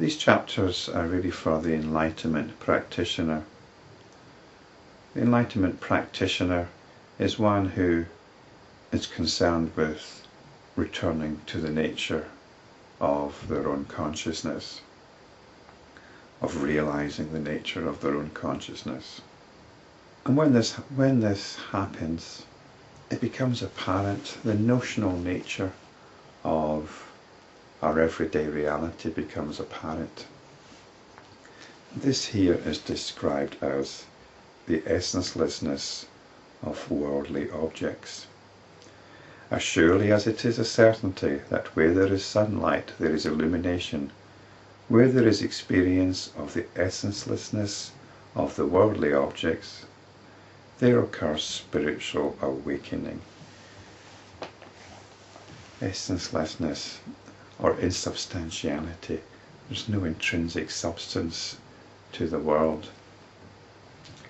These chapters are really for the enlightenment practitioner. The enlightenment practitioner is one who is concerned with returning to the nature of their own consciousness, of realizing the nature of their own consciousness. And when this happens, it becomes apparent the notional nature of our everyday reality becomes apparent. This here is described as the essencelessness of worldly objects. As surely as it is a certainty that where there is sunlight there is illumination, where there is experience of the essencelessness of the worldly objects, there occurs spiritual awakening. Essencelessness, or insubstantiality. There's no intrinsic substance to the world,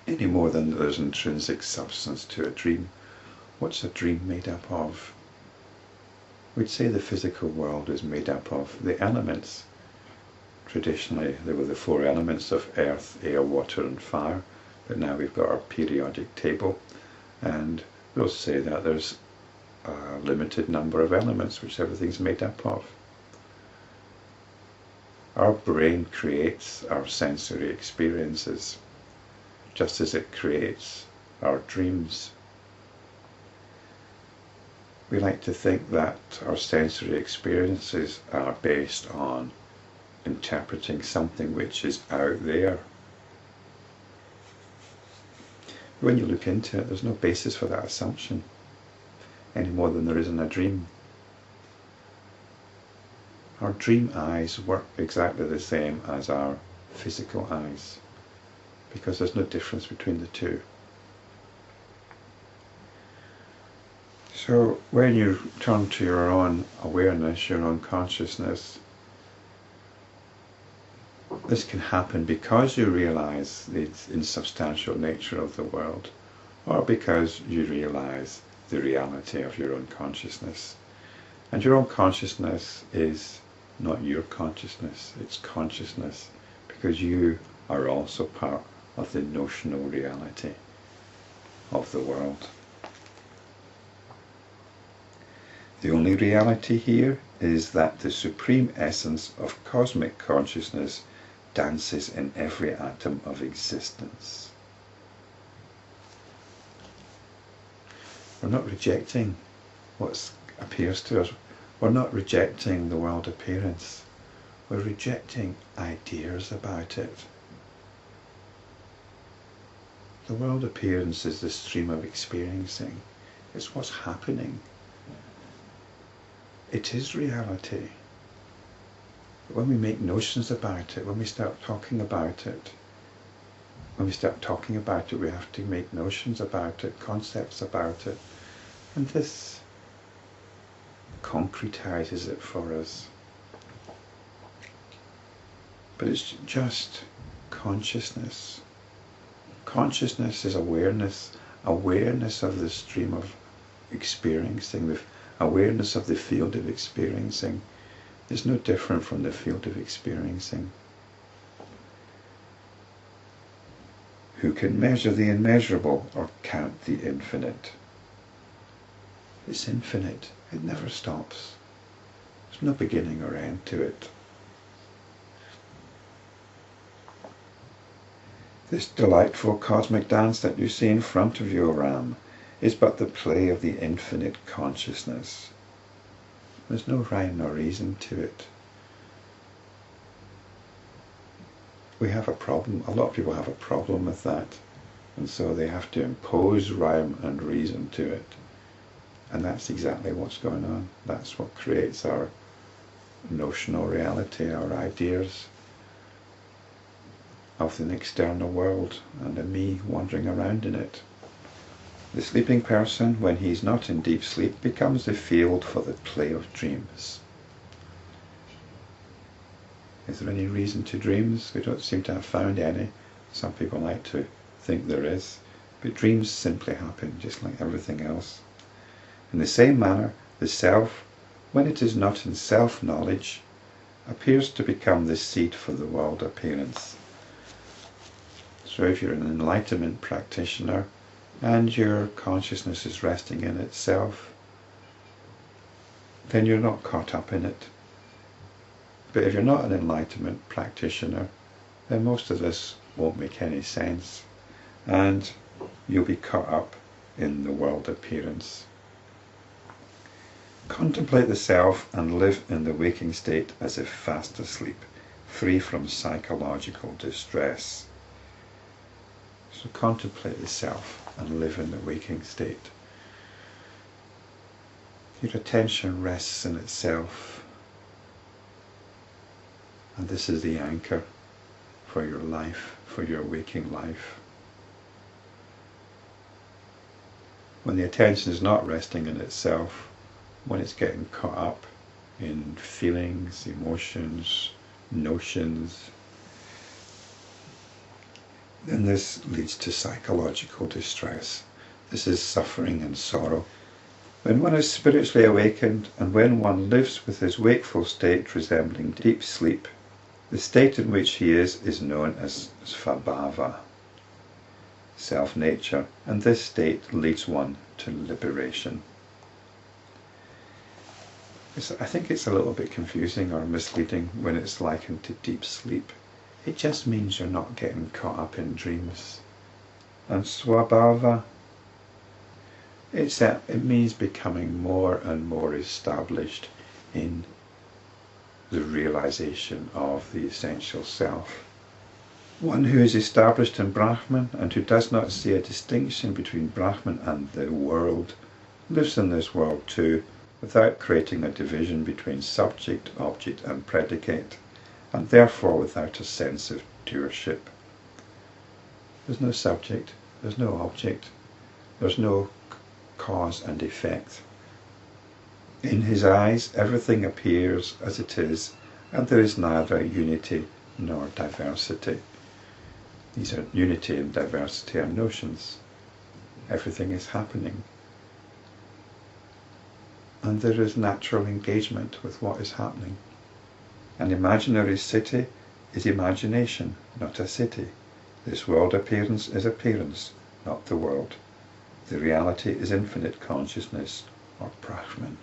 any more than there's intrinsic substance to a dream. What's a dream made up of? We'd say the physical world is made up of the elements. Traditionally there were the four elements of earth, air, water and fire, but now we've got our periodic table, and we'll say that there's a limited number of elements which everything's made up of. Our brain creates our sensory experiences, just as it creates our dreams. We like to think that our sensory experiences are based on interpreting something which is out there. When you look into it, there's no basis for that assumption, any more than there is in a dream. Our dream eyes work exactly the same as our physical eyes, because there's no difference between the two. So when you turn to your own awareness, your own consciousness, this can happen because you realize the insubstantial nature of the world, or because you realize the reality of your own consciousness. And your own consciousness is not your consciousness, it's consciousness, because you are also part of the notional reality of the world. The only reality here is that the supreme essence of cosmic consciousness dances in every atom of existence. We're not rejecting what appears to us. We're not rejecting the world appearance. We're rejecting ideas about it. The world appearance is the stream of experiencing. It's what's happening. It is reality. But when we make notions about it, when we start talking about it, we have to make notions about it, concepts about it, and this concretizes it for us. But it's just consciousness. Consciousness is awareness, awareness of the stream of experiencing, the awareness of the field of experiencing. Is no different from the field of experiencing. Who can measure the immeasurable or count the infinite? It's infinite. It never stops. There's no beginning or end to it. This delightful cosmic dance that you see in front of you, Ram, is but the play of the infinite consciousness. There's no rhyme nor reason to it. We have a problem, a lot of people have a problem with that, and so they have to impose rhyme and reason to it. And that's exactly what's going on. That's what creates our notional reality, our ideas of an external world and a me wandering around in it. The sleeping person, when he's not in deep sleep, becomes the field for the play of dreams. Is there any reason to dreams? We don't seem to have found any. Some people like to think there is. But dreams simply happen, just like everything else. In the same manner, the self, when it is not in self-knowledge, appears to become the seed for the world appearance. So if you're an enlightenment practitioner and your consciousness is resting in itself, then you're not caught up in it. But if you're not an enlightenment practitioner, then most of this won't make any sense, and you'll be caught up in the world appearance. Contemplate the self and live in the waking state as if fast asleep, free from psychological distress. So contemplate the self and live in the waking state. Your attention rests in itself, and this is the anchor for your life, for your waking life. When the attention is not resting in itself, when it's getting caught up in feelings, emotions, notions, then this leads to psychological distress. This is suffering and sorrow. When one is spiritually awakened, and when one lives with his wakeful state resembling deep sleep, the state in which he is known as svabhava, self-nature, and this state leads one to liberation. I think it's a little bit confusing or misleading when it's likened to deep sleep. It just means you're not getting caught up in dreams. And svabhava, it means becoming more and more established in the realization of the essential self. One who is established in Brahman and who does not see a distinction between Brahman and the world lives in this world too, without creating a division between subject, object and predicate, and therefore without a sense of doership. There's no subject, there's no object, there's no cause and effect. In his eyes everything appears as it is, and there is neither unity nor diversity. These are unity and diversity are notions. Everything is happening, and there is natural engagement with what is happening. An imaginary city is imagination, not a city. This world appearance is appearance, not the world. The reality is infinite consciousness, or Brahman.